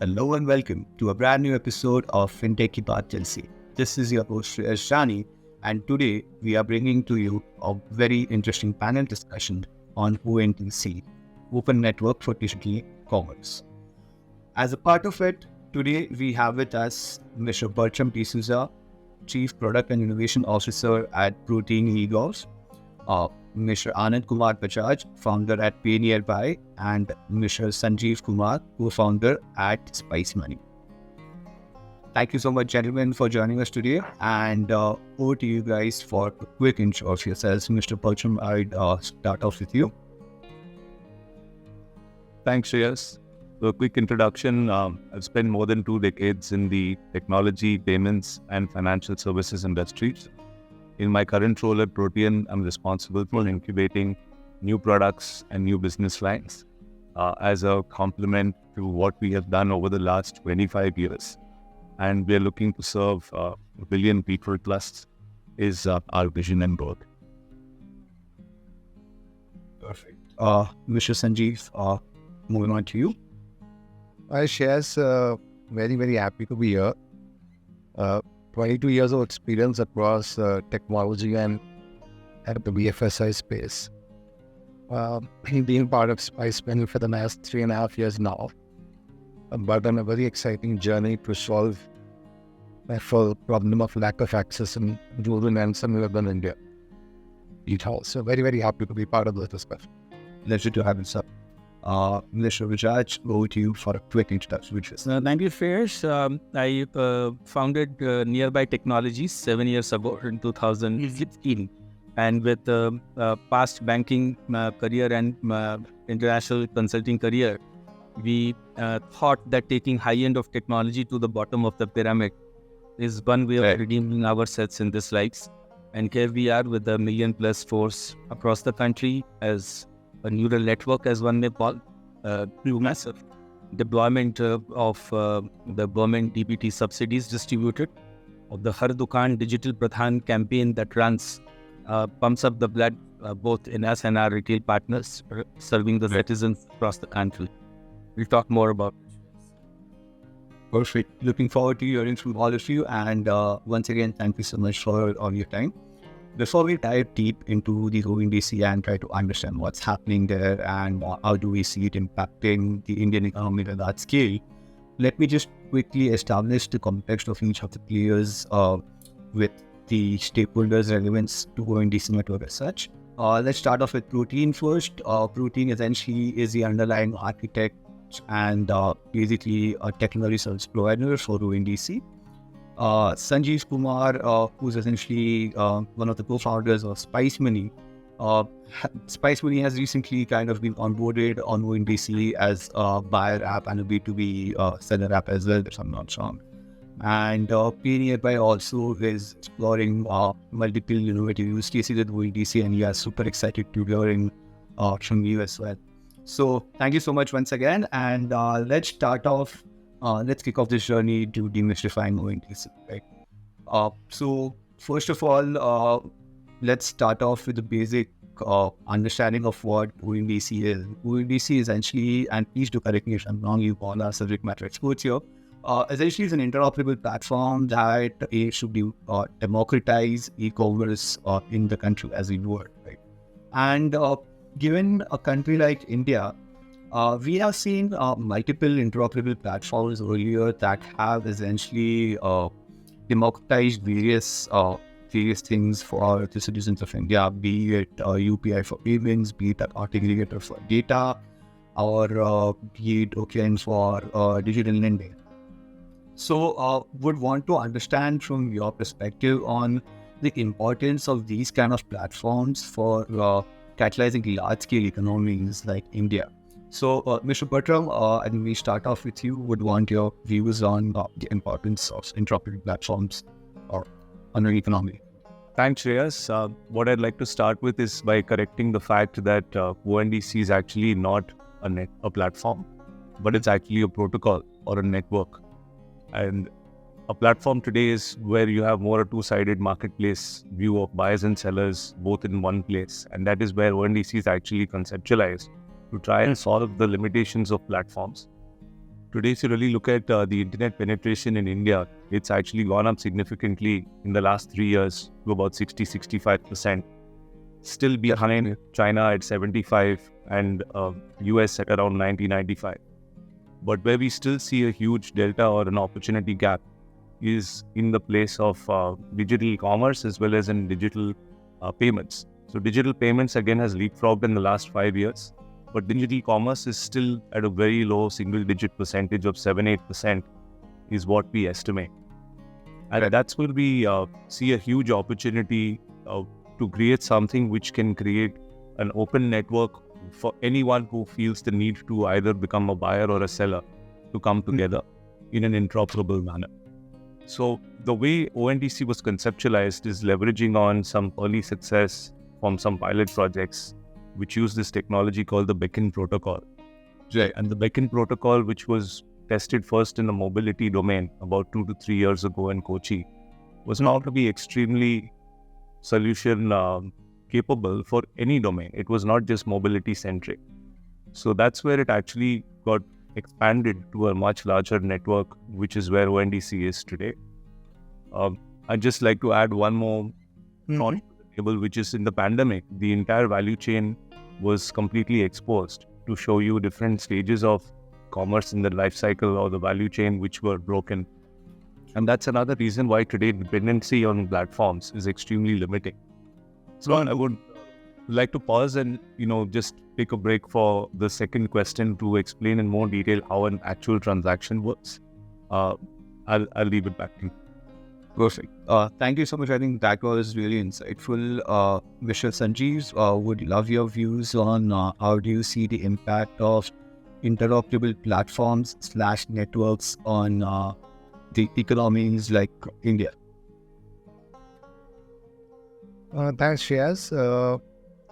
Hello and welcome to a brand new episode of Fintech Ki Baat Chelsea. This is your host Shani, and today we are bringing to you a very interesting panel discussion on ONTC, Open Network for Digital Commerce. As a part of it, today we have with us Mr. Bertram D'Souza, Chief Product and Innovation Officer at Protein eGov, Mr. Anand Kumar Bajaj, founder at Pay Nearby, and Mr. Sanjeev Kumar, co-founder at Spice Money. Thank you so much, gentlemen, for joining us today. And over to you guys for a quick intro of yourselves. Mr. Bertram, I'd start off with you. Thanks, Shreyas. So a quick introduction. I've spent more than 2 decades in the technology, payments, and financial services industries. In my current role at Protein, I'm responsible for incubating new products and new business lines as a complement to what we have done over the last 25 years. And we're looking to serve a billion people plus is our vision and goal. Perfect. Mr. Sanjeev, moving on to you. Hi, Shreyas. Very, very happy to be here. 22 years of experience across technology and at the BFSI space. Being part of Spice Money for the last 3.5 years now, but on a very exciting journey to solve the full problem of lack of access in rural and semi-urban India. So very, very happy to be part of this discussion. Pleasure to have you, sir. Mr. Bajaj, over to you for a quick introduction. Thank you, Fairs. I founded Nearby Technologies 7 years ago in 2015. And with past banking career and international consulting career, we thought that taking high end of technology to the bottom of the pyramid is one way of redeeming ourselves in this lives. And here we are with a million plus force across the country as a neural network, as one may call, massive deployment of the government DBT subsidies distributed, of the Har Dukaan Digital Pradhan campaign that runs, pumps up the blood both in us and our retail partners, serving the citizens across the country. We'll talk more about it. Perfect. Looking forward to hearing from all of you. And once again, thank you so much for all your time. Before we dive deep into the ONDC and try to understand what's happening there and how do we see it impacting the Indian economy at that scale, let me just quickly establish the context of each of the players with the stakeholders' relevance to ONDC network as such. Let's start off with Protein first. Protein essentially is the underlying architect and basically a technology service provider for ONDC. Sanjeev Kumar, who's essentially one of the co-founders of Spice Money. Spice Money has recently kind of been onboarded on ONDC as a buyer app and a B2B seller app as well, if I'm not wrong. And Pay Nearby also is exploring multiple innovative use cases with ONDC, and we are super excited to hearing from you as well. So thank you so much once again, and let's start off. Let's kick off this journey to demystifying ONDC, right? So first of all, let's start off with the basic understanding of what ONDC is. ONDC essentially, and please do correct me if I'm wrong, you all are subject matter experts here. Essentially, it's an interoperable platform that aims to democratize e-commerce in the country as we know it, right? And given a country like India, we have seen multiple interoperable platforms earlier that have essentially democratized various things for the citizens of India, be it UPI for payments, be it an aggregator for data, or be it tokens for digital lending. So would want to understand from your perspective on the importance of these kind of platforms for catalyzing large-scale economies like India. So, Mr. Bertram, I think we start off with you. Would want your views on the importance of interoperable platforms or on an economy. Thanks, Shreyas. What I'd like to start with is by correcting the fact that ONDC is actually not a platform, but it's actually a protocol or a network. And a platform today is where you have more a two-sided marketplace view of buyers and sellers both in one place. And that is where ONDC is actually conceptualized to try and solve the limitations of platforms. Today, if you really look at the internet penetration in India, it's actually gone up significantly in the last 3 years to about 60-65%. Still behind China at 75 and US at around 90-95. But where we still see a huge delta or an opportunity gap is in the place of digital commerce as well as in digital payments. So digital payments again has leapfrogged in the last 5 years, but digital commerce is still at a very low single-digit percentage of 7-8% is what we estimate. And that's where we see a huge opportunity to create something which can create an open network for anyone who feels the need to either become a buyer or a seller to come together in an interoperable manner. So the way ONDC was conceptualized is leveraging on some early success from some pilot projects which use this technology called the beacon protocol. Right. And the beacon protocol, which was tested first in the mobility domain about 2 to 3 years ago in Kochi, was found to be extremely solution capable for any domain. It was not just mobility centric. So that's where it actually got expanded to a much larger network, which is where ONDC is today. I'd just like to add one more thought to the table, which is in the pandemic, the entire value chain was completely exposed to show you different stages of commerce in the life cycle or the value chain which were broken. And that's another reason why today dependency on platforms is extremely limiting. So I would like to pause and, just take a break for the second question to explain in more detail how an actual transaction works. I'll leave it back to you. Perfect. Thank you so much. I think that was really insightful. Mr. Sanjeev, would love your views on how do you see the impact of interoperable platforms / networks on the economies like India? Thanks, Shreyas.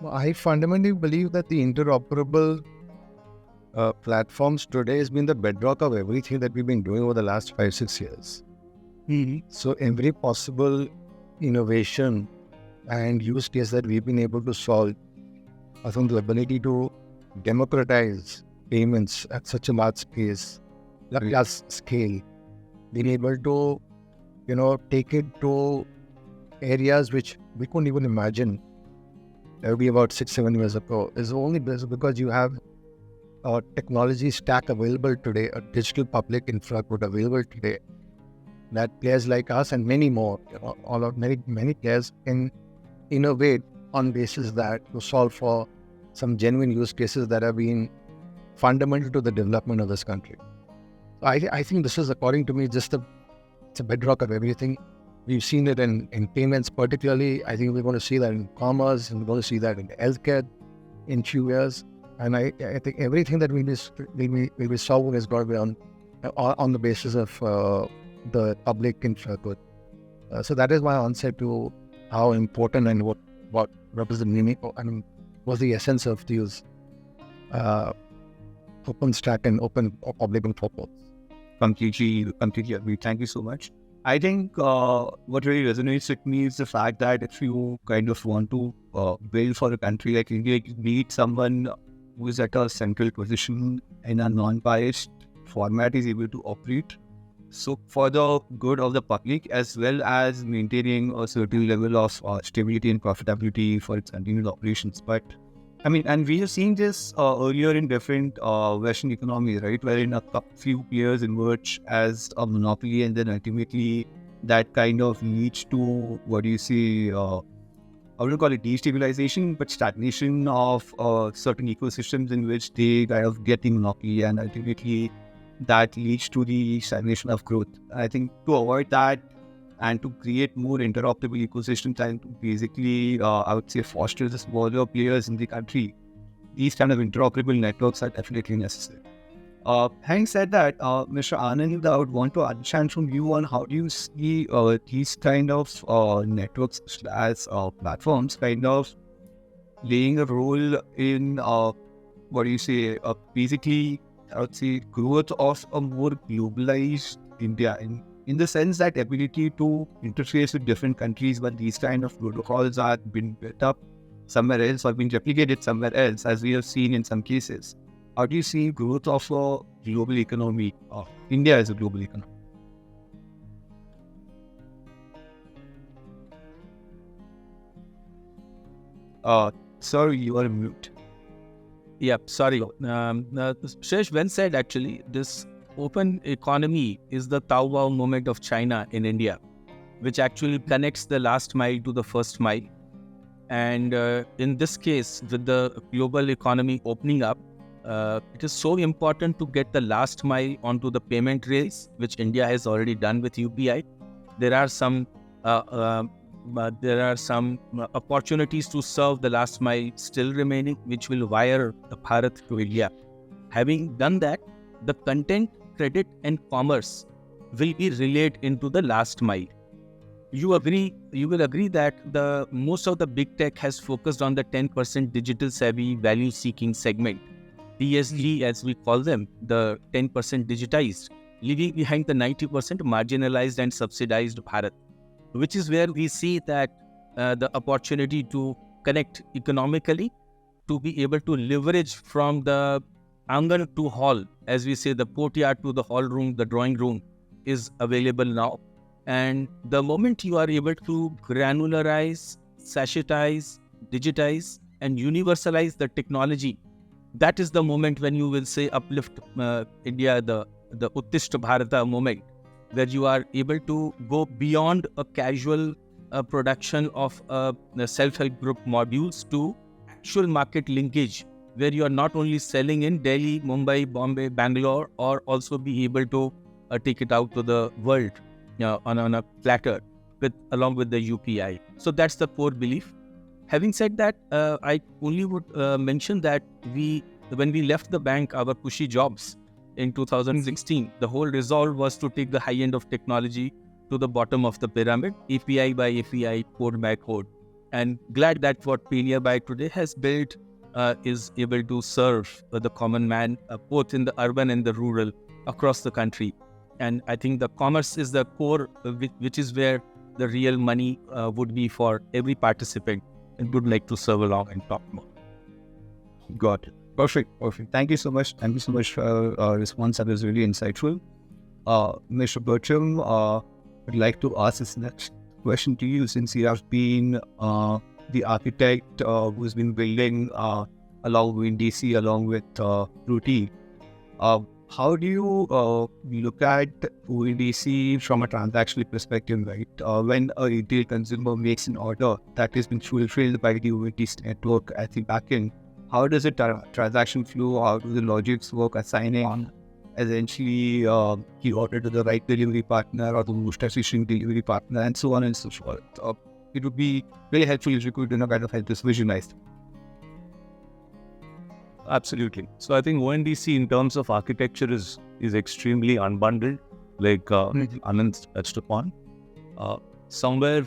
I fundamentally believe that the interoperable platforms today has been the bedrock of everything that we've been doing over the last 5-6 years. So every possible innovation and use case that we've been able to solve, I think the ability to democratize payments at such a large scale, being able to, take it to areas which we couldn't even imagine maybe about 6-7 years ago, is only because you have a technology stack available today, a digital public infrastructure available today, that players like us and many more, many players can innovate on basis that to solve for some genuine use cases that have been fundamental to the development of this country. I think this is, according to me, it's a bedrock of everything. We've seen it in payments particularly. I think we're going to see that in commerce, and we're going to see that in healthcare in few years. And I think everything that we'll be solving is going to be on the basis of the public infrastructure. So that is my answer to how important and what was the meaning, was the essence of these open stack and open public infrastructure. Completely agree. Thank you so much. I think what really resonates with me is the fact that if you kind of want to build for a country like India, you need someone who is at a central position in a non-biased format, is able to operate. So for the good of the public, as well as maintaining a certain level of stability and profitability for its continued operations. But and we have seen this earlier in different Western economies, right? Wherein a few players emerge as a monopoly, and then ultimately that kind of leads to, I wouldn't call it destabilization, but stagnation of certain ecosystems in which they kind of get the monopoly, and ultimately that leads to the stagnation of growth. I think to avoid that and to create more interoperable ecosystems and to basically, I would say, foster the smaller players in the country, these kind of interoperable networks are definitely necessary. Having said that, Mr. Anand, I would want to understand from you on how do you see these kind of networks as platforms kind of playing a role in, basically, I would say, growth of a more globalized India, in the sense that ability to interface with different countries when these kind of protocols are been built up somewhere else or been replicated somewhere else, as we have seen in some cases. how do you see growth of a global economy, India as a global economy? Sir, you are mute. Yeah, sorry. Shesh, well said actually. This open economy is the Taobao moment of China in India, which actually connects the last mile to the first mile. And in this case, with the global economy opening up, it is so important to get the last mile onto the payment rails, which India has already done with UPI. There are some opportunities to serve the last mile still remaining, which will wire the Bharat to India. Having done that, the content, credit, and commerce will be relayed into the last mile. You will agree that the most of the big tech has focused on the 10% digital savvy value seeking segment, DSG as we call them, the 10% digitized, leaving behind the 90% marginalized and subsidized Bharat, which is where we see that the opportunity to connect economically, to be able to leverage from the angan to hall, as we say, the courtyard to the hall room, the drawing room is available now. And the moment you are able to granularize, sachetize, digitize, and universalize the technology, that is the moment when you will say uplift India, the Uttishta Bharata moment, where you are able to go beyond a casual production of the self-help group modules to actual market linkage, where you are not only selling in Delhi, Mumbai, Bombay, Bangalore, or also be able to take it out to the world on a platter along with the UPI. So that's the core belief. Having said that, I only would mention that when we left the bank, our cushy jobs in 2016, the whole resolve was to take the high end of technology to the bottom of the pyramid, API by API, code by code. And glad that what Payoneer by today has built is able to serve the common man, both in the urban and the rural across the country. And I think the commerce is the core, which is where the real money would be for every participant, and would like to serve along and talk more. Got it. Perfect. Thank you so much. Thank you so much for your response. That was really insightful. Mr. Bertram, I'd like to ask this next question to you, since you have been the architect who's been building along with DC, along with Ruti. How do you look at ONDC from a transactional perspective, right? When a retail consumer makes an order that has been fulfilled by the ONDC network at the backend, how does the transaction flow? How do the logics work, assigning essentially the order to the right delivery partner or the most efficient delivery partner, and so on and so forth? It would be very helpful if you could kind of help us visualize. Absolutely. So I think ONDC in terms of architecture is extremely unbundled, like Anand touched upon. Somewhere,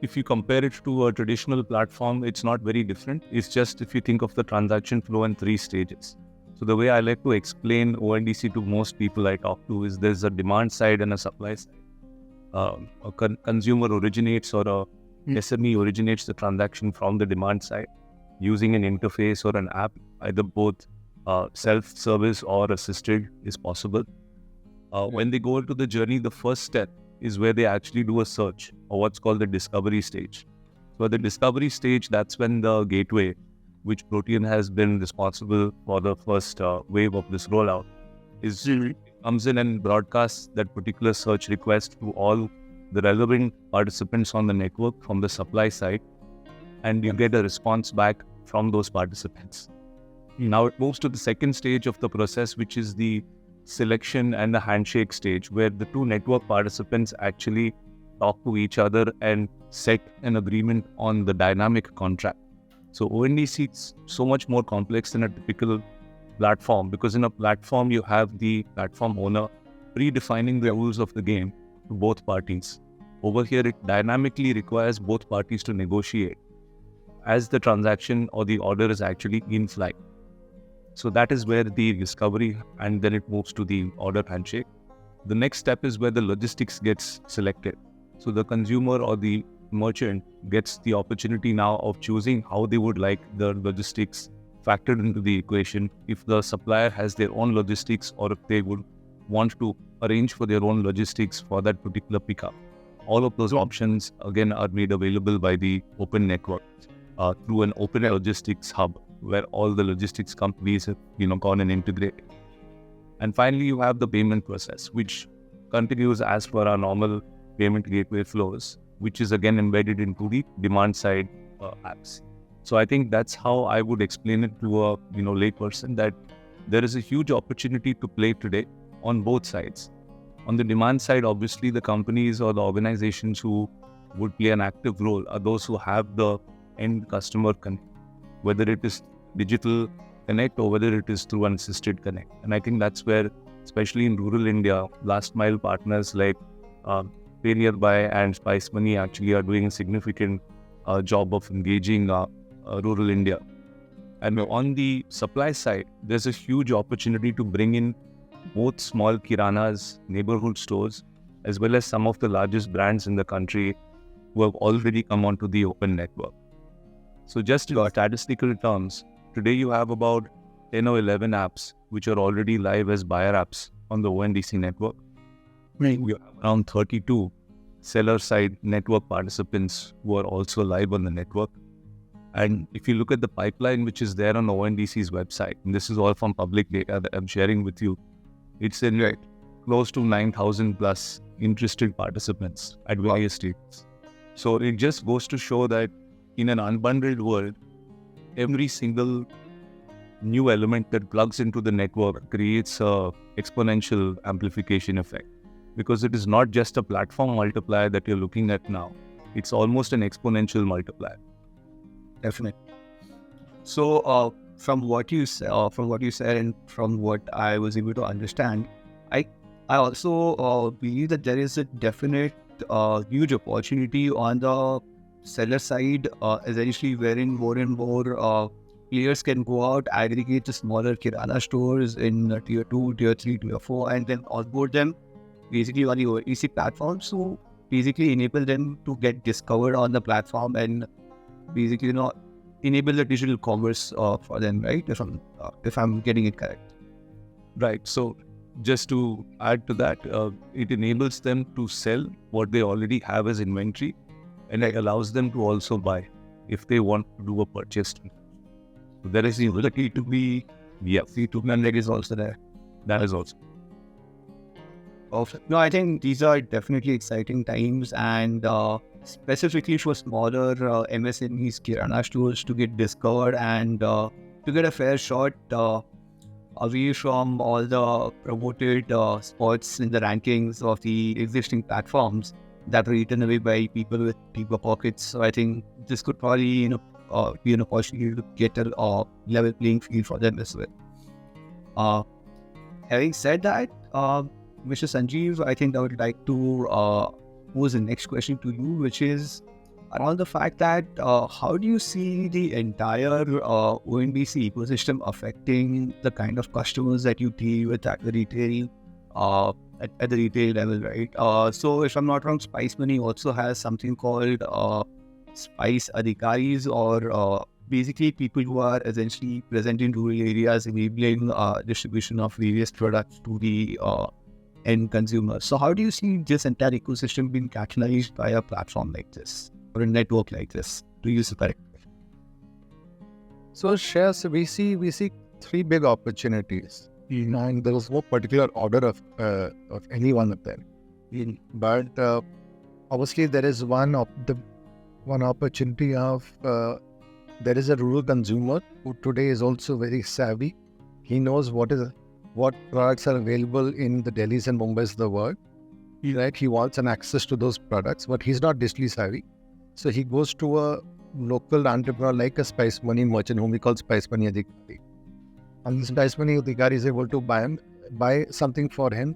if you compare it to a traditional platform, it's not very different. It's just if you think of the transaction flow in 3 stages. So the way I like to explain ONDC to most people I talk to is there's a demand side and a supply side. A consumer originates or a SME originates the transaction from the demand side using an interface or an app. Either both self-service or assisted is possible. When they go into the journey, the first step is where they actually do a search, or what's called the discovery stage. So at the discovery stage, that's when the gateway, which Protean has been responsible for the first wave of this rollout, comes in and broadcasts that particular search request to all the relevant participants on the network from the supply side, and you get a response back from those participants. Now it moves to the second stage of the process, which is the selection and the handshake stage, where the 2 network participants actually talk to each other and set an agreement on the dynamic contract. So ONDC is so much more complex than a typical platform, because in a platform you have the platform owner predefining the rules of the game to both parties. Over here, it dynamically requires both parties to negotiate as the transaction or the order is actually in flight. So that is where the discovery, and then it moves to the order handshake. The next step is where the logistics gets selected. So the consumer or the merchant gets the opportunity now of choosing how they would like the logistics factored into the equation if the supplier has their own logistics or if they would want to arrange for their own logistics for that particular pickup. All of those options, again, are made available by the open network through an open logistics hub where all the logistics companies have gone and integrated. And finally, you have the payment process, which continues as per our normal payment gateway flows, which is again embedded into the demand side apps. So I think that's how I would explain it to a lay person, that there is a huge opportunity to play today on both sides. On the demand side, obviously the companies or the organizations who would play an active role are those who have the end customer connect, whether it is digital connect or whether it is through an assisted connect. And I think that's where, especially in rural India, last mile partners like Pay Nearby and Spice Money actually are doing a significant job of engaging rural India. And on the supply side, there's a huge opportunity to bring in both small kiranas, neighborhood stores, as well as some of the largest brands in the country who have already come onto the open network. So just in statistical terms, today you have about 10 or 11 apps which are already live as buyer apps on the ONDC network. We have around 32 seller-side network participants who are also live on the network. And if you look at the pipeline which is there on ONDC's website, and this is all from public data that I'm sharing with you, it's in close to 9,000 plus interested participants at various stages. So it just goes to show that in an unbundled world, every single new element that plugs into the network creates a exponential amplification effect, because it is not just a platform multiplier that you're looking at now. It's almost an exponential multiplier. Definitely. So from what you said, and from what I was able to understand, I also believe that there is a definite huge opportunity on the seller side, essentially wherein more and more players can go out, aggregate the smaller kirana stores in tier 2, tier 3, tier 4, and then onboard them basically on the OEC platform. So basically enable them to get discovered on the platform and basically enable the digital commerce for them, right? If I'm getting it correct. Right. So just to add to that, it enables them to sell what they already have as inventory, and it allows them to also buy if they want to do a purchase. So there is the ability to be, C2 is also there. That is also. No, I think these are definitely exciting times, and specifically for smaller MSMEs, kirana stores to get discovered and to get a fair shot away from all the promoted spots in the rankings of the existing platforms that are eaten away by people with deeper pockets. So I think this could probably be an opportunity to get a level playing field for them as well. Having said that, Mr. Sanjeev, I think I would like to pose the next question to you, which is around the fact that how do you see the entire ONDC ecosystem affecting the kind of customers that you deal with at the retail at the retail level, right? So if I'm not wrong, Spice Money also has something called Spice Adhikaris, or basically people who are essentially present in rural areas enabling distribution of various products to the end consumer. So how do you see this entire ecosystem being catalyzed by a platform like this or a network like this? Do you see that? So Shreyas, we see three big opportunities, and there was no particular order of any one of them. But obviously there is one opportunity of there is a rural consumer who today is also very savvy. He knows what products are available in the Delhis and Mumbais of the world. Right? He wants an access to those products, but he's not digitally savvy. So he goes to a local entrepreneur like a Spice Money merchant whom we call Spice Money Adhikari. And the Spice Money Adhikari is able to buy something for him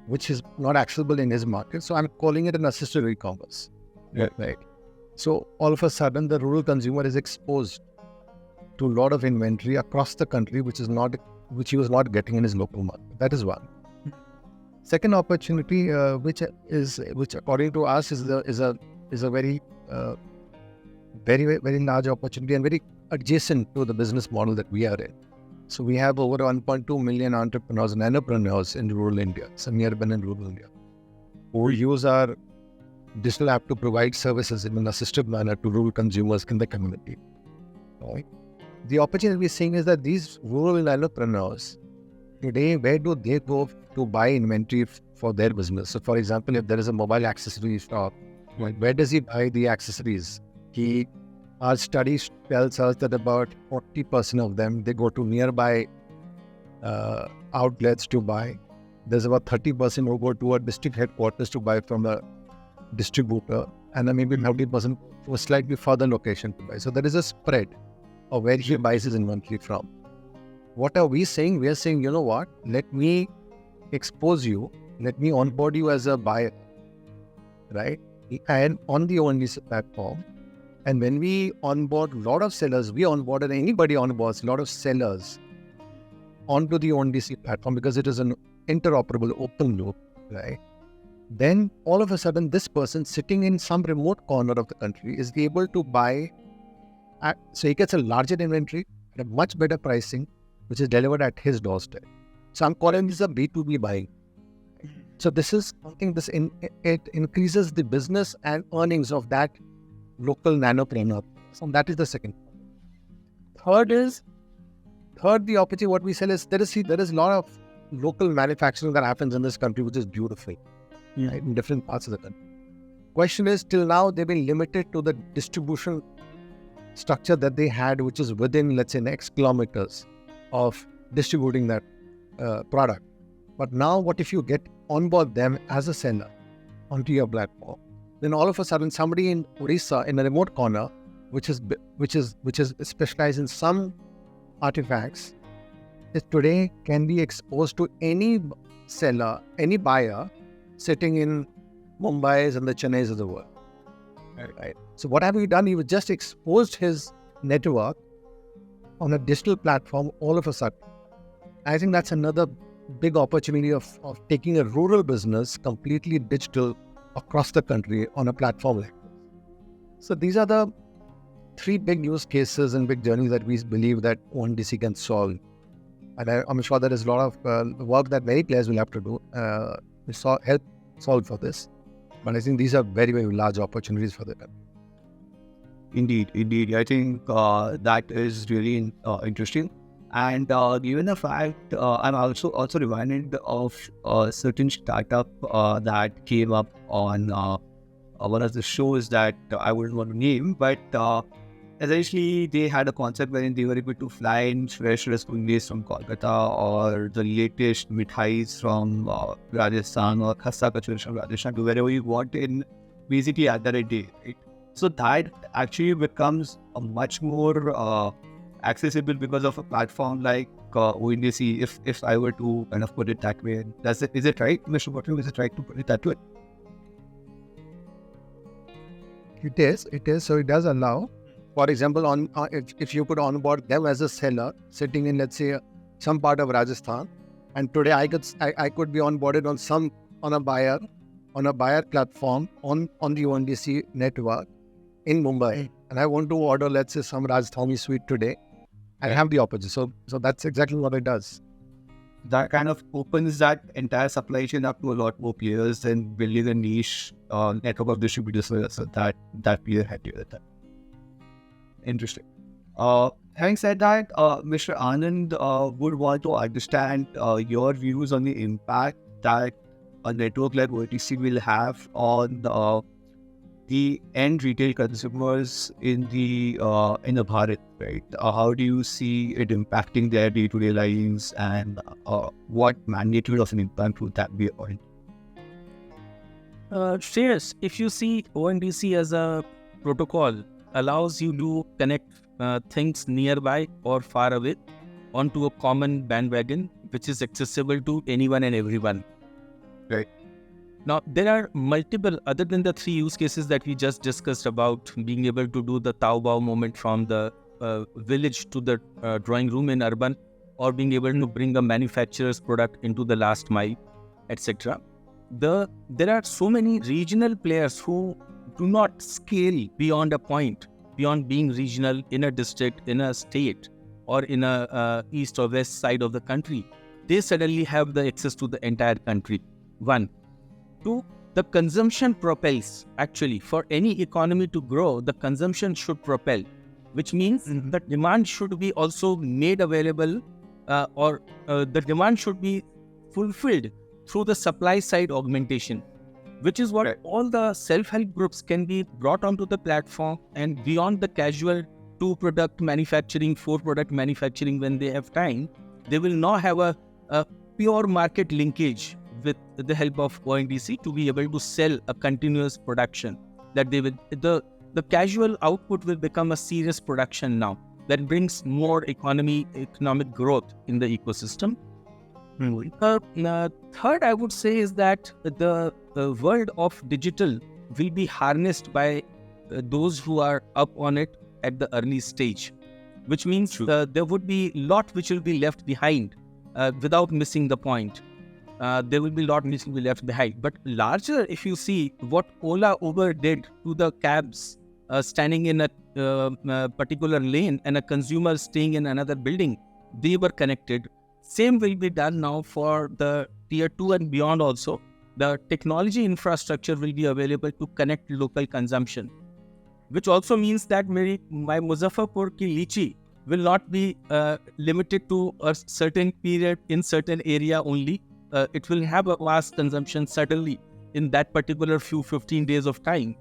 which is not accessible in his market. So I'm calling it an assisted e-commerce. Yeah. Right. So all of a sudden the rural consumer is exposed to a lot of inventory across the country which he was not getting in his local market. That is one. Second opportunity, which according to us is a very very large opportunity and very adjacent to the business model that we are in. So we have over 1.2 million entrepreneurs and entrepreneurs in rural India, semi-urban and rural India, who use our digital app to provide services in an assistive manner to rural consumers in the community. Right? The opportunity we're seeing is that these rural entrepreneurs, today, where do they go to buy inventory for their business? So, for example, if there is a mobile accessory shop, where does he buy the accessories? Our study tells us that about 40% of them, they go to nearby outlets to buy. There's about 30% who go to a district headquarters to buy from a distributor, and then maybe 30% to a slightly further location to buy. So there is a spread of where he buys his inventory from. What are we saying? We are saying, you know what? Let me expose you. Let me onboard you as a buyer, right? And on the ONDC platform. And when we onboard a lot of sellers, we onboarded anybody onboards a lot of sellers onto the ONDC platform because it is an interoperable open loop, right? Then all of a sudden, this person sitting in some remote corner of the country is able to buy. So he gets a larger inventory at a much better pricing, which is delivered at his doorstep. So I'm calling this a B2B buying. So this is something, it increases the business and earnings of that local nanopreneur. So that is the second. Third, the opportunity, what we sell is, there is a lot of local manufacturing that happens in this country, which is beautiful, right, in different parts of the country. Question is, till now, they've been limited to the distribution structure that they had, which is within, let's say, X kilometers of distributing that product. But now, what if you get onboard them as a seller onto your platform? Then all of a sudden, somebody in Orissa, in a remote corner, which is specialized in some artifacts, is today can be exposed to any seller, any buyer sitting in Mumbai's and the Chennai's of the world. Right. So what have we done? We've just exposed his network on a digital platform all of a sudden. I think that's another big opportunity of taking a rural business completely digital across the country on a platform like this. So these are the three big use cases and big journeys that we believe that ONDC can solve. And I'm sure there is a lot of work that many players will have to do to help solve for this. But I think these are very, very large opportunities for the country. Indeed. I think that is really interesting. And given the fact, I'm also reminded of a certain startup that came up on one of the shows that I wouldn't want to name, but essentially they had a concept wherein they were able to fly in fresh rasgullas from Kolkata or the latest mithais from Rajasthan or khasta kachori from Rajasthan to wherever you want in basically at that day, right? So that actually becomes a much more accessible because of a platform like ONDC, if I were to kind of put it that way. Is it right, Mr. Bharat? Is it right to put it that way? It is. So it does allow, for example, if you could onboard them as a seller sitting in, let's say, some part of Rajasthan, and today I could be onboarded on a buyer platform on the ONDC network in Mumbai, and I want to order, let's say, some Rajasthani sweet today. I have the opportunity. So that's exactly what it does. That kind of opens that entire supply chain up to a lot more players than building a niche network of distributors so that player had to do that. Interesting. Having said that, Mr. Anand would want to understand your views on the impact that a network like ONDC will have on the end retail consumers in the Bharat, right? How do you see it impacting their day-to-day lives, and what magnitude of an impact would that be on? Shreyas, if you see ONDC as a protocol, allows you to connect things nearby or far away onto a common bandwagon, which is accessible to anyone and everyone. Right. Now, there are multiple, other than the three use cases that we just discussed about being able to do the Taobao moment from the village to the drawing room in urban, or being able to bring a manufacturer's product into the last mile, etc. There are so many regional players who do not scale beyond a point. beyond being regional in a district, in a state, or in a east or west side of the country. They suddenly have the access to the entire country. One. Two, the consumption propels. Actually, for any economy to grow, the consumption should propel, which means the demand should be also made available, or the demand should be fulfilled through the supply side augmentation, which is what all the self-help groups can be brought onto the platform, and beyond the casual 2-product manufacturing, 4-product manufacturing when they have time, they will now have a pure market linkage with the help of ONDC to be able to sell a continuous production that they will, the casual output will become a serious production now that brings more economic growth in the ecosystem. Third, I would say is that the world of digital will be harnessed by those who are up on it at the early stage, which means there would be a lot which will be left behind without missing the point. There will be a lot which will be left behind. But larger, if you see what Ola, Uber did to the cabs standing in a particular lane and a consumer staying in another building, they were connected. Same will be done now for the tier 2 and beyond also. The technology infrastructure will be available to connect local consumption, which also means that my Muzaffarpur ki lychee will not be limited to a certain period in certain area only. It will have a vast consumption certainly in that particular 15 days of time.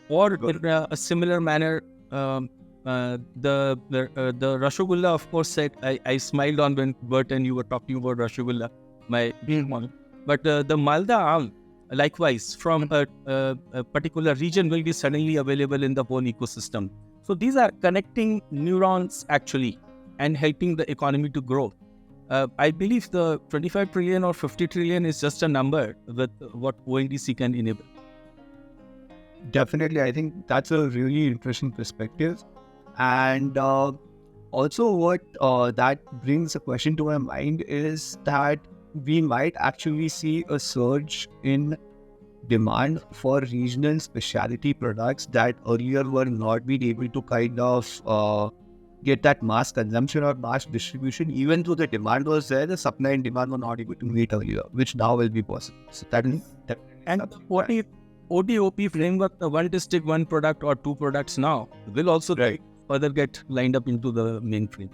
Or in a similar manner, the Rasgulla, of course, said, I smiled on when Bert and you were talking about Rasgulla, my one. But the Malda Aam, likewise, from a particular region will be suddenly available in the whole ecosystem. So these are connecting neurons actually and helping the economy to grow. I believe the 25 trillion or 50 trillion is just a number with what ONDC can enable. Definitely, I think that's a really interesting perspective. And also what that brings a question to my mind is that we might actually see a surge in demand for regional specialty products that earlier were not being able to kind of get that mass consumption or mass distribution. Even though the demand was there, the supply and demand were not able to meet earlier, which now will be possible. So that is and what if ODOP framework, the one district, one product or 2 products now will also further get lined up into the mainframe.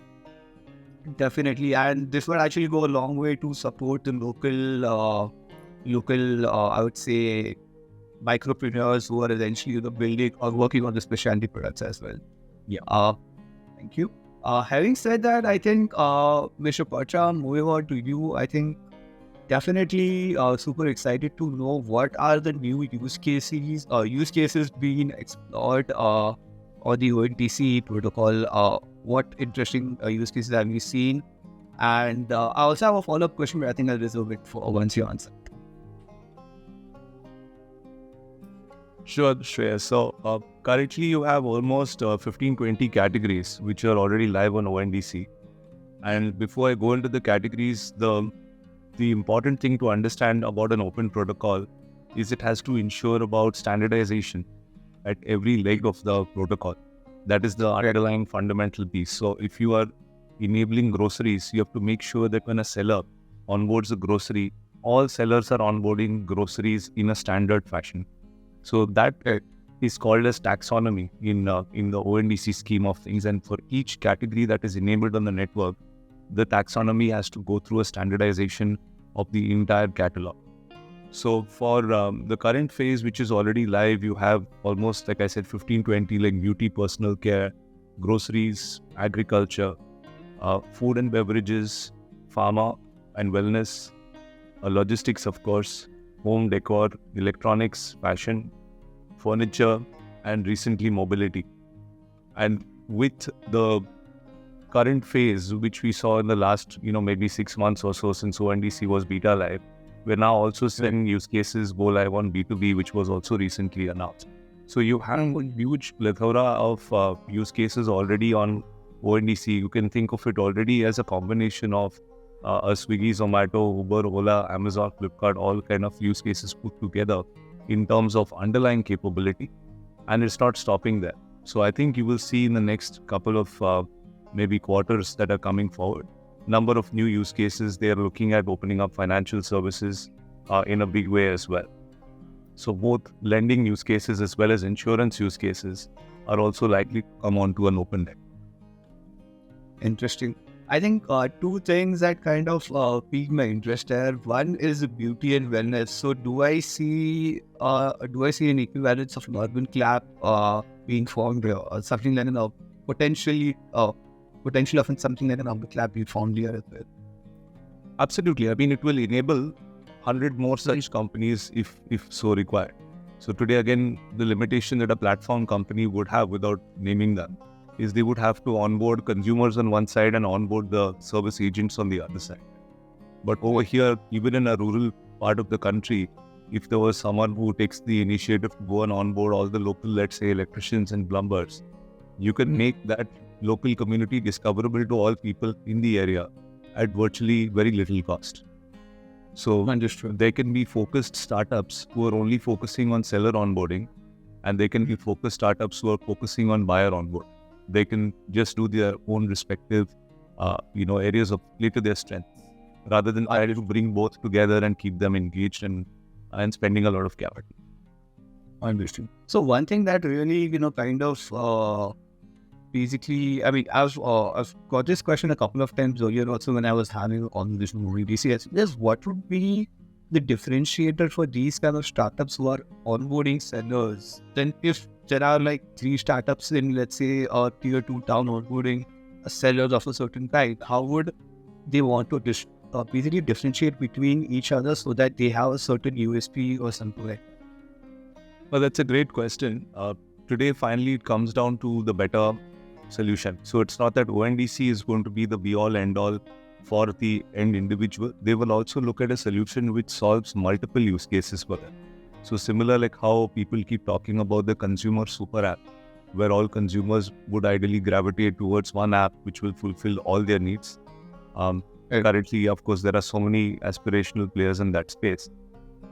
Definitely, and this will actually go a long way to support the local, I would say, micropreneurs who are essentially building or working on the specialty products as well. Yeah. Thank you. Having said that, I think, Mr. Pacha, moving on to you, I think definitely super excited to know what are the new use cases being explored on the ONDC protocol. What interesting use cases have you seen? And I also have a follow-up question, but I think I'll reserve it for once you answer. Sure, Shreya. So currently you have almost 15-20 categories which are already live on ONDC. And before I go into the categories, the important thing to understand about an open protocol is it has to ensure about standardization at every leg of the protocol. That is the underlying fundamental piece. So if you are enabling groceries, you have to make sure that when a seller onboards a grocery, all sellers are onboarding groceries in a standard fashion. So that is called as taxonomy in the ONDC scheme of things. And for each category that is enabled on the network, the taxonomy has to go through a standardization of the entire catalog. So for the current phase, which is already live, you have almost, like I said, 15-20 like beauty, personal care, groceries, agriculture, food and beverages, pharma and wellness, logistics, of course, home decor, electronics, fashion, furniture, and recently mobility. And with the current phase, which we saw in the last, maybe 6 months or so since ONDC was beta live, we're now also seeing use cases go live on B2B, which was also recently announced. So you have a huge plethora of use cases already on ONDC. You can think of it already as a combination of a Swiggy, Zomato, Uber, Ola, Amazon, Flipkart, all kind of use cases put together in terms of underlying capability. And it's not stopping there. So I think you will see in the next couple of maybe quarters that are coming forward, number of new use cases. They are looking at opening up financial services in a big way as well. So both lending use cases as well as insurance use cases are also likely to come onto an open net. Interesting. I think two things that kind of piqued my interest there. One is beauty and wellness. So do I see an equivalence of an urban club being formed here, or something like potentially of something like an urban club being formed here as well? Absolutely. I mean, it will enable 100 more such companies if so required. So today, again, the limitation that a platform company would have without naming them is they would have to onboard consumers on one side and onboard the service agents on the other side. But over here, even in a rural part of the country, if there was someone who takes the initiative to go and onboard all the local, let's say, electricians and plumbers, you can make that local community discoverable to all people in the area at virtually very little cost. So Understood. there can be focused startups who are only focusing on seller onboarding, and there can be focused startups who are focusing on buyer onboarding. They can just do their own respective, areas of play to their strengths, rather than try to bring both together and keep them engaged and spending a lot of capital. Understood. So one thing that really, basically, I mean, I've got this question a couple of times earlier also when I was having a conversation with DCS. Is what would be the differentiator for these kind of startups who are onboarding sellers? Then if there are like 3 startups in, let's say, a tier 2 town onboarding sellers of a certain kind, how would they want to basically differentiate between each other so that they have a certain USP or something like that? Well, that's a great question. Today, finally, it comes down to the better solution. So it's not that ONDC is going to be the be-all, end-all for the end individual. They will also look at a solution which solves multiple use cases for them. So similar like how people keep talking about the consumer super app, where all consumers would ideally gravitate towards one app which will fulfill all their needs. Currently, of course, there are so many aspirational players in that space.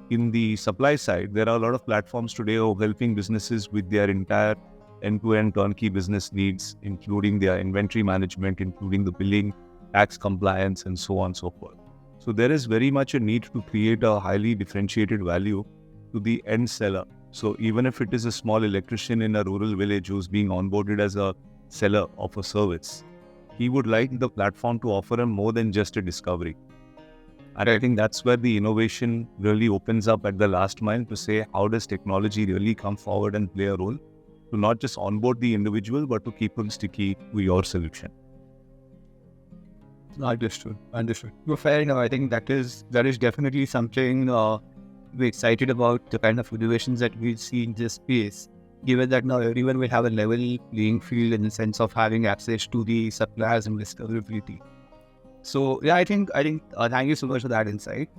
In the supply side, there are a lot of platforms today who are helping businesses with their entire end-to-end turnkey business needs, including their inventory management, including the billing, tax compliance, and so on and so forth. So there is very much a need to create a highly differentiated value to the end seller. So even if it is a small electrician in a rural village who's being onboarded as a seller of a service, he would like the platform to offer him more than just a discovery. And I think that's where the innovation really opens up at the last mile to say, how does technology really come forward and play a role to not just onboard the individual, but to keep him sticky to your solution. Understood. Well, fair enough. I think that is definitely something we're excited about, the kind of innovations that we'll see in this space, given that now everyone will have a level playing field in the sense of having access to the suppliers and discoverability. So yeah, I think thank you so much for that insight.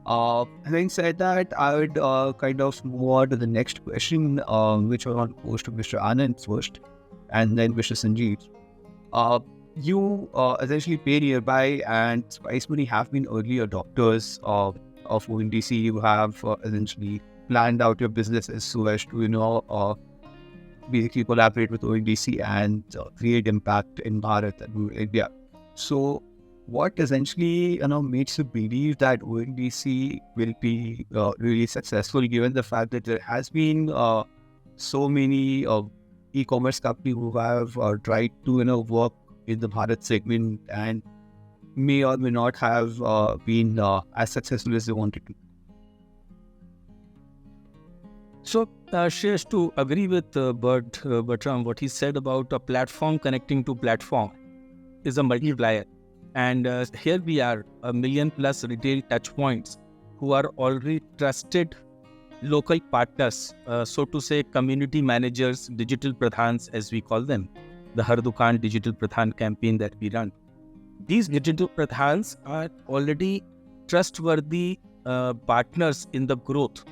Having said that, I would kind of move on to the next question, which I want to pose to Mr. Anand first, and then Mr. Sanjeev. You essentially pay nearby, and Spice Money have been early adopters of ONDC. You have essentially planned out your businesses so as to basically collaborate with ONDC and create impact in Bharat and India. So what essentially makes you believe that ONDC will be really successful, given the fact that there has been so many e-commerce companies who have tried to work in the Bharat segment and may or may not have been as successful as they wanted to? So, Shreyash, to agree with Bertram, what he said about a platform connecting to platform is a multiplier. And here we are, 1 million plus retail touchpoints who are already trusted local partners, so to say, community managers, digital pradhans as we call them, the Har Dukaan Digital Pradhan campaign that we run. These digital pradhans are already trustworthy partners in the growth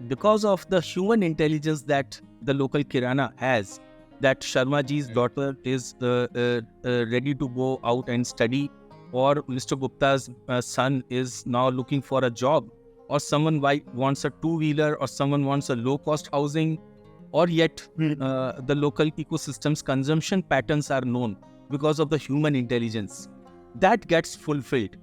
because of the human intelligence that the local Kirana has, that Sharmaji's daughter is ready to go out and study, or Mr. Gupta's son is now looking for a job, or someone wants a two-wheeler, or someone wants a low-cost housing, or yet the local ecosystem's consumption patterns are known because of the human intelligence. That gets fulfilled.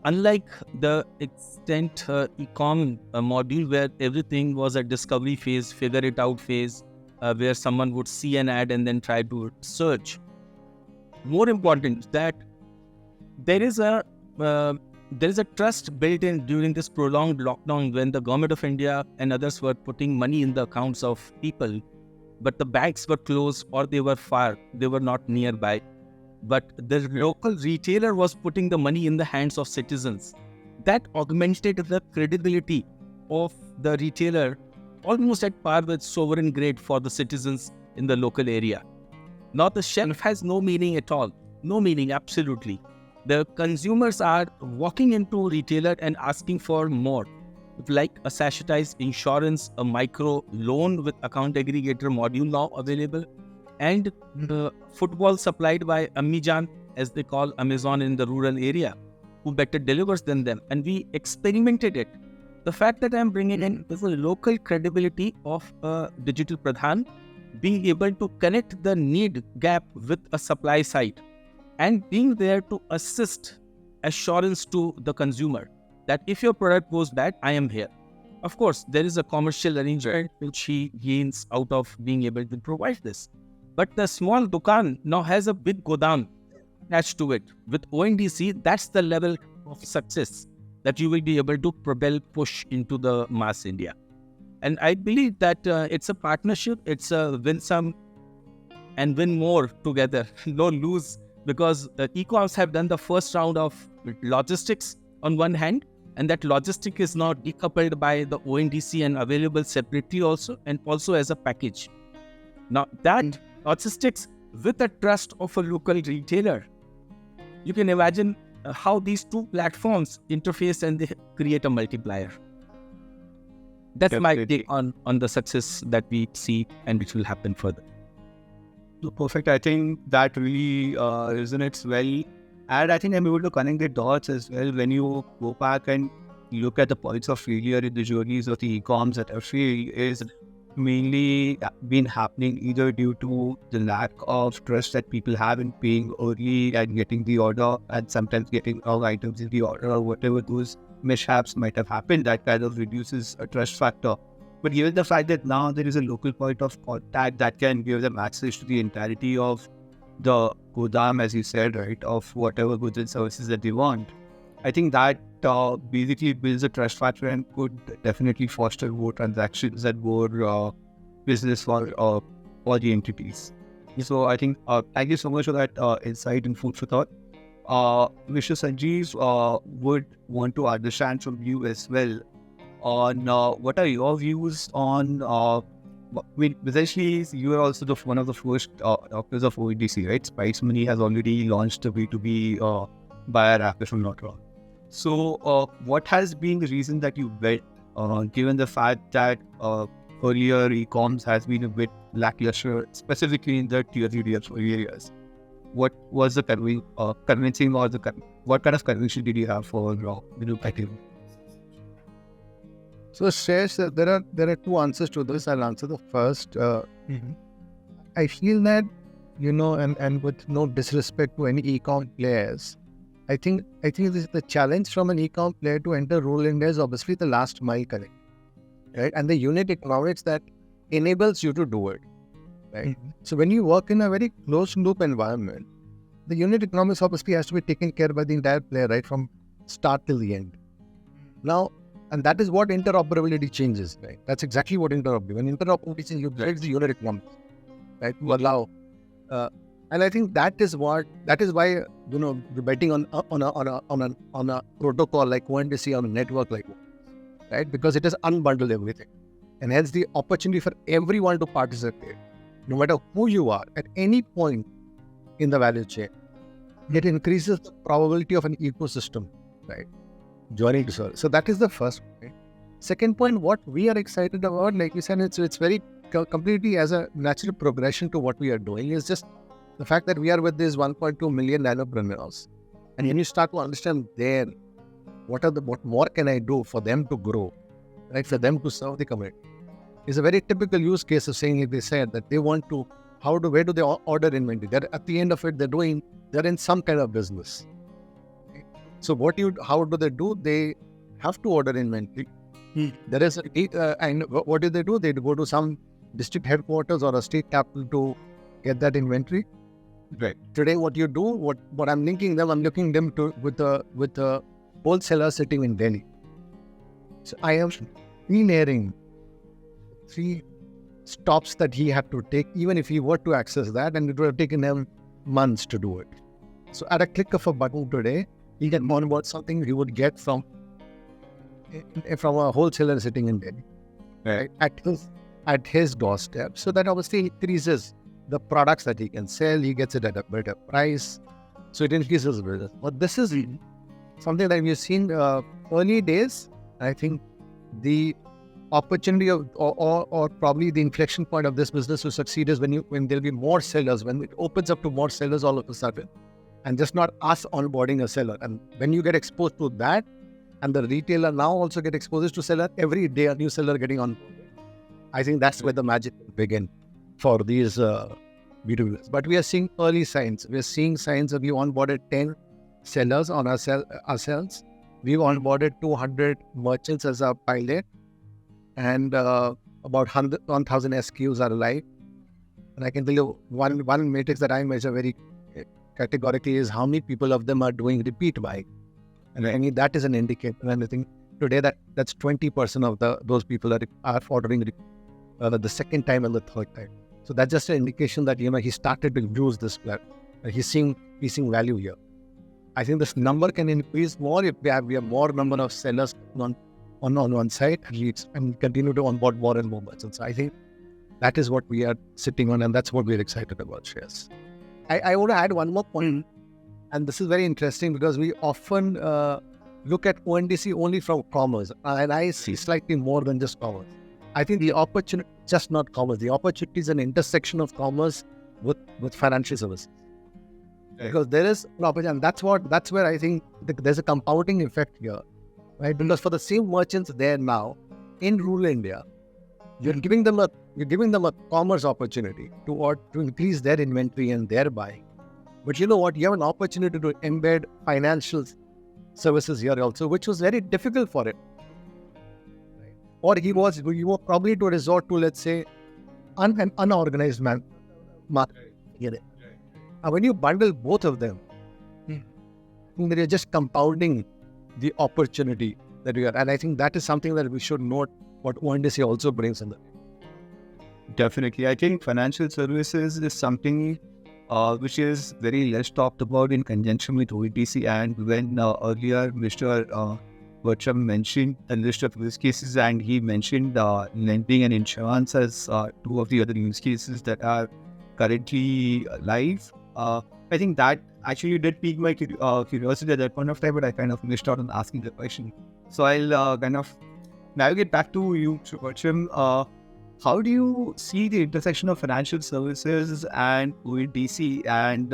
Unlike the extent econ module where everything was a discovery phase, figure it out phase, where someone would see an ad and then try to search. More important that there is a trust built in during this prolonged lockdown when the government of India and others were putting money in the accounts of people, but the banks were closed or they were far, they were not nearby. But the local retailer was putting the money in the hands of citizens. That augmented the credibility of the retailer almost at par with sovereign grade for the citizens in the local area. Now the shelf has no meaning at all. No meaning, absolutely. The consumers are walking into retailer and asking for more, like a sachetized insurance, a micro loan with account aggregator module now available, and football supplied by Ammijan, as they call Amazon in the rural area, who better delivers than them. And we experimented it. The fact that I'm bringing in is a local credibility of a digital pradhan, being able to connect the need gap with a supply side, and being there to assist assurance to the consumer that if your product goes bad, I am here. Of course, there is a commercial arrangement which he gains out of being able to provide this. But the small dukan now has a big godown attached to it. With ONDC, that's the level of success that you will be able to propel, push into the mass India. And I believe that it's a partnership. It's a win some and win more together. No lose, because ecoms have done the first round of logistics on one hand, and that logistic is now decoupled by the ONDC and available separately also, and also as a package. Now that logistics with the trust of a local retailer, you can imagine how these two platforms interface and they create a multiplier. That's my take on the success that we see and which will happen further. Perfect. I think that really resonates well. And I think I'm able to connect the dots as well when you go back and look at the points of failure in the journeys of the e-coms that have failed is mainly been happening either due to the lack of trust that people have in paying early and getting the order, and sometimes getting wrong items in the order, or whatever those mishaps might have happened. That kind of reduces a trust factor. But given the fact that now there is a local point of contact that can give them access to the entirety of the godam, as you said, right, of whatever goods and services that they want, I think that basically builds a trust factor and could definitely foster more transactions and more business for all the entities. So I think thank you so much for that insight and food for thought. Mr. Sanjeev would want to understand from you as well on what are your views on essentially you are also one of the first adopters of ONDC, right? Spice Money has already launched a B2B buyer app, if I'm not wrong. So what has been the reason that you bet, given the fact that earlier e-coms has been a bit lackluster, specifically in the tier 3, tier 4 areas? What was the convincing or what kind of conviction did you have for betting? So, Shreyash, there are two answers to this. I'll answer the first. I feel that, and with no disrespect to any e-com players, I think this, the challenge from an e-com player to enter rural India is obviously the last mile connect, right? And the unit economics that enables you to do it, right? So when you work in a very closed loop environment, the unit economics obviously has to be taken care by the entire player, right, from start till the end. Now, and that is what interoperability changes, right? That's exactly what interoperability. When interoperability changes, you build the unit economics, right? To allow, and I think that is why we're betting on a protocol like ONDC, on a network like that, right? Because it has unbundled everything, and hence the opportunity for everyone to participate, no matter who you are at any point in the value chain. It increases the probability of an ecosystem, right, joining to serve. So that is the first point. Second point, what we are excited about, like we said, it's very completely as a natural progression to what we are doing, is just the fact that we are with these 1.2 million nanopreneurs. And when you start to understand there, what more can I do for them to grow, right, for them to serve the community. is a very typical use case of saying, if they said that they want to, where do they order inventory? They're at the end of it, they're in some kind of business. So how do they do? They have to order inventory. There is and what do? They go to some district headquarters or a state capital to get that inventory. Right. Today, what you do, what I'm linking them to with a wholesaler sitting in Delhi. So I am clearing 3 stops that he had to take, even if he were to access that, and it would have taken him months to do it. So at a click of a button today, he can onboard something he would get from a wholesaler sitting in Delhi, right? At his doorstep. So that obviously increases the products that he can sell. He gets it at a better price. So it increases business. But this is something that we've seen early days. I think the opportunity or probably the inflection point of this business to succeed is when there'll be more sellers, when it opens up to more sellers all of a sudden, and just not us onboarding a seller. And when you get exposed to that, and the retailer now also get exposed to seller, every day a new seller getting on. I think that's where the magic will begin for these B2B. But we are seeing early signs. We are seeing signs that we onboarded 10 sellers on ourselves. We've onboarded 200 merchants as our pilot, and about 1,000 SKUs are live. And I can tell you one matrix that I measure very categorically is how many people of them are doing repeat buying. And I mean, that is an indicator. And I think today that's 20% of those people are ordering the second time and the third time. So that's just an indication that, he started to use this platform. He's seeing value here. I think this number can increase more if we have more number of sellers on one side and continue to onboard more and more merchants. I think that is what we are sitting on, and that's what we're excited about, Shreyas. I want to add one more point, and this is very interesting because we often look at ONDC only from commerce, and I see slightly more than just commerce. I think the opportunity, just not commerce, the opportunity is an intersection of commerce with financial services. Right. Because there is an opportunity, and that's where I think there's a compounding effect here, right? Because for the same merchants there now in rural India, you're giving them a commerce opportunity to increase their inventory and their buying. But you know what? You have an opportunity to embed financial services here also, which was very difficult for it. Right? Or you were probably to resort to, let's say, an unorganized market. Get it? And when you bundle both of them, you're just compounding the opportunity that we are. And I think that is something that we should note what ONDC also brings in. Definitely. I think financial services is something which is very less talked about in conjunction with ONDC. And when earlier Mr. Bharat mentioned a list of use cases, and he mentioned lending and insurance as 2 of the other use cases that are currently live. I think that actually did pique my curiosity at that point of time, but I kind of missed out on asking the question. So I'll kind of navigate back to you, Mr. Bharat. How do you see the intersection of financial services and ONDC? And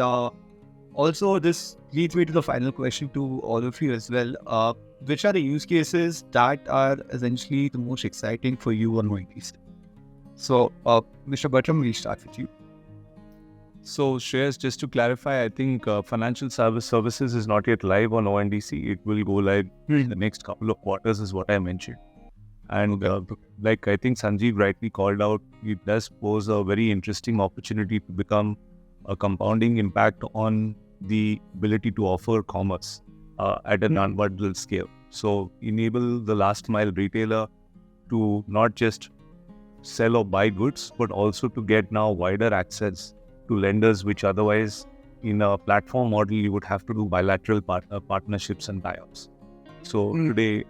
also, this leads me to the final question to all of you as well. Which are the use cases that are essentially the most exciting for you on ONDC? So, Mr. Bharat, we'll start with you. So, Shreyas, just to clarify, I think financial services is not yet live on ONDC. It will go live in the next couple of quarters, is what I mentioned. And like I think Sanjeev rightly called out, it does pose a very interesting opportunity to become a compounding impact on the ability to offer commerce at an unbundled scale. So enable the last mile retailer to not just sell or buy goods, but also to get now wider access to lenders, which otherwise in a platform model, you would have to do bilateral partnerships and tie-ups. So today,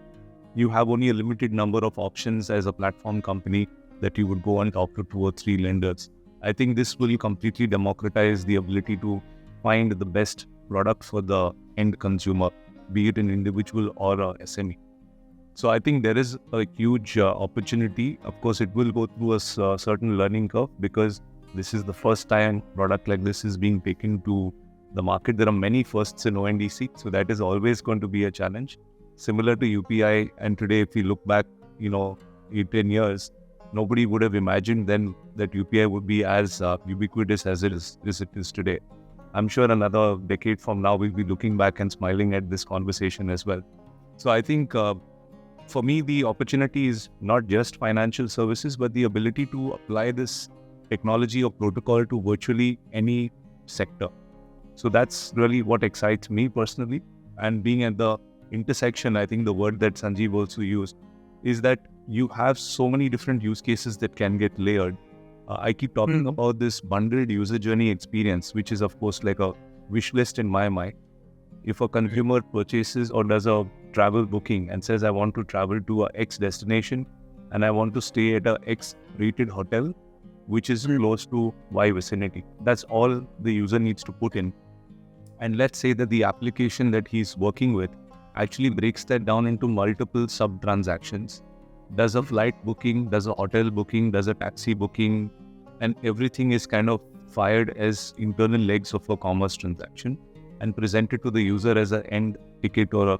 you have only a limited number of options as a platform company that you would go and talk to 2 or 3 lenders. I think this will completely democratize the ability to find the best product for the end consumer, be it an individual or a SME. So I think there is a huge opportunity. Of course, it will go through a certain learning curve because this is the first time product like this is being taken to the market. There are many firsts in ONDC, so that is always going to be a challenge. Similar to UPI, and today if we look back, 8-10 years, nobody would have imagined then that UPI would be as ubiquitous as it is today. I'm sure another decade from now, we'll be looking back and smiling at this conversation as well. So I think for me, the opportunity is not just financial services, but the ability to apply this technology or protocol to virtually any sector. So that's really what excites me personally. And being at the intersection, I think the word that Sanjeev also used is that you have so many different use cases that can get layered. I keep talking about this bundled user journey experience, which is of course like a wish list in my mind. If a consumer purchases or does a travel booking and says, I want to travel to a X destination and I want to stay at a X rated hotel, which is close to Y vicinity. That's all the user needs to put in. And let's say that the application that he's working with actually breaks that down into multiple sub-transactions, does a flight booking, does a hotel booking, does a taxi booking, and everything is kind of fired as internal legs of a commerce transaction and presented to the user as an end ticket or a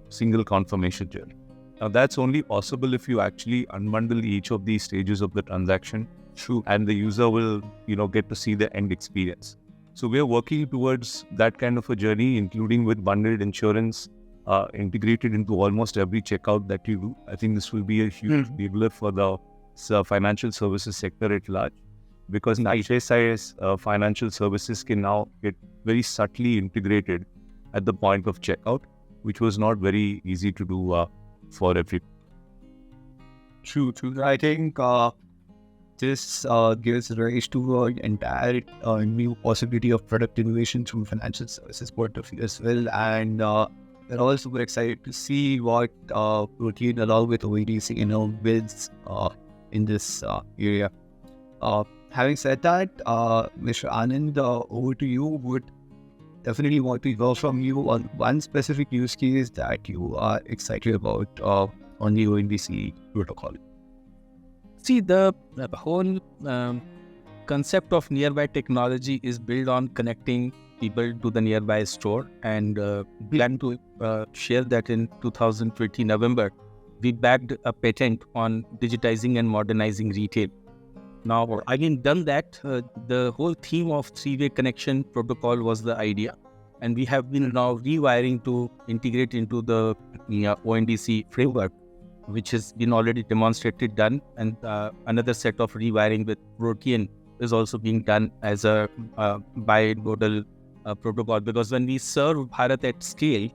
single confirmation journey. Now that's only possible if you actually unbundle each of these stages of the transaction. True. And the user will get to see the end experience. So we are working towards that kind of a journey, including with bundled insurance integrated into almost every checkout that you do. I think this will be a huge enabler for the financial services sector at large, because HSIS financial services can now get very subtly integrated at the point of checkout, which was not very easy to do for everyone. True. I think this gives rise to an entire new possibility of product innovation through financial services point of view as well. And we're all super excited to see what Protean along with OEDC builds in this area. Having said that, Mr. Anand, over to you. Would definitely want to hear from you on one specific use case that you are excited about on the ONDC protocol. See, the whole concept of nearby technology is built on connecting people to the nearby store, and plan to share that in 2020 November, we bagged a patent on digitizing and modernizing retail. Now, again, done that, the whole theme of three-way connection protocol was the idea, and we have been now rewiring to integrate into the ONDC framework, which has been already demonstrated done, and another set of rewiring with Protean is also being done as a bi-modal protocol, because when we serve Bharat at scale,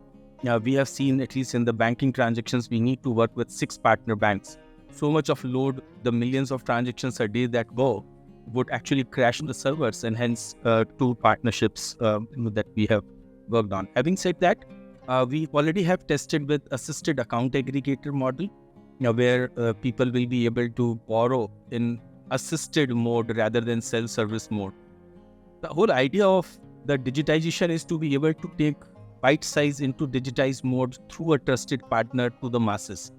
we have seen, at least in the banking transactions, we need to work with 6 partner banks. So much of load, the millions of transactions a day that go, would actually crash the servers, and hence 2 partnerships that we have worked on. Having said that, we already have tested with assisted account aggregator model, where people will be able to borrow in assisted mode rather than self-service mode. The whole idea of the digitization is to be able to take bite size into digitized mode through a trusted partner to the masses.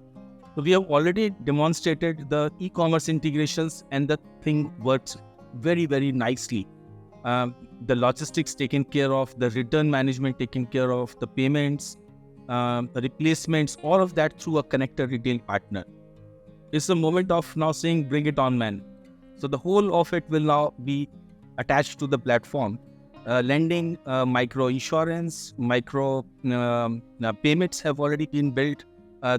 So we have already demonstrated the e-commerce integrations, and the thing works very, very nicely. The logistics taken care of, the return management taken care of, the payments, replacements, all of that through a connector retail partner. It's the moment of now saying, bring it on, man. So the whole of it will now be attached to the platform. Lending, micro insurance, micro payments have already been built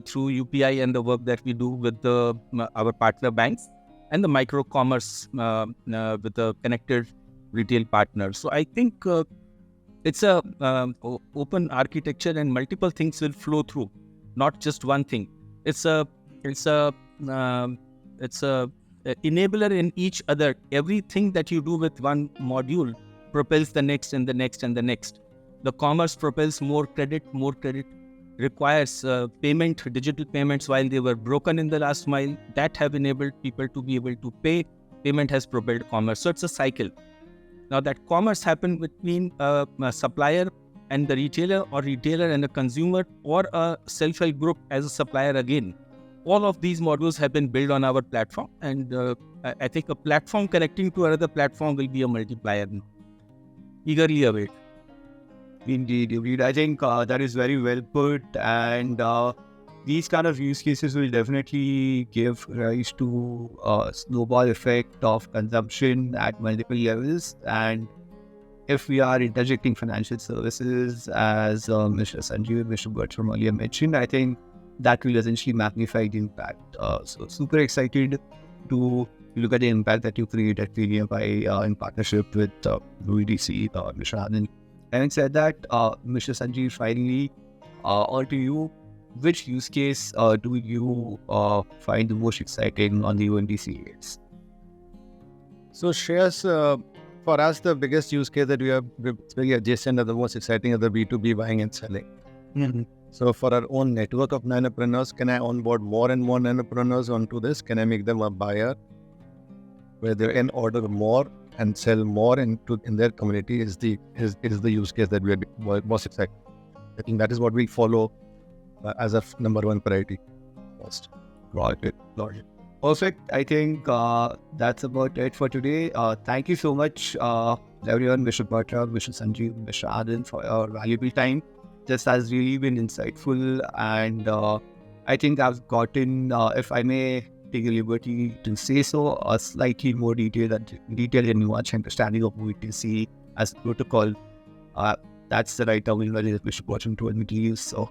through UPI and the work that we do with our partner banks, and the micro commerce with the connected retail partners. So I think it's a open architecture, and multiple things will flow through, not just one thing. It's a enabler in each other. Everything that you do with one module propels the next and the next and the next. The commerce propels more credit requires digital payments while they were broken in the last mile, that have enabled people to be able to pay. Payment has propelled commerce. So it's a cycle. Now that commerce happened between a supplier and the retailer, or retailer and a consumer, or a self-help group as a supplier again. All of these modules have been built on our platform, and I think a platform connecting to another platform will be a multiplier now. Eagerly await. Indeed. I think that is very well put. And these kind of use cases will definitely give rise to a snowball effect of consumption at multiple levels. And if we are interjecting financial services, as Mr. Sanjeev and Mr. Bharat from earlier mentioned, I think that will essentially magnify the impact. So super excited to look at the impact that you create at Premier by in partnership with Ondc, Mr. Anand. Having said that, Mr. Sanjeev, finally, on to you. Which use case do you find the most exciting on the Ondc case? So shares, for us, the biggest use case that we are very adjacent and the most exciting is the B2B buying and selling. Mm-hmm. So for our own network of nanopreneurs, can I onboard more and more nanopreneurs onto this? Can I make them a buyer where they can order more and sell more in their community is the use case that we are most excited. I think that is what we follow as a number one priority first. Got it. Perfect. I think that's about it for today. Thank you so much, everyone, Mr. Bharat, Mr. Sanjeev, Mr. Anand, for your valuable time. This has really been insightful, and I think I've gotten, if I may take a liberty to say so, a slightly more detailed and nuanced understanding of OETC as a protocol. That's the right terminology that Mr. Bharat told me to use. So,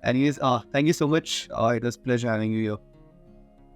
anyways, thank you so much. It was a pleasure having you here.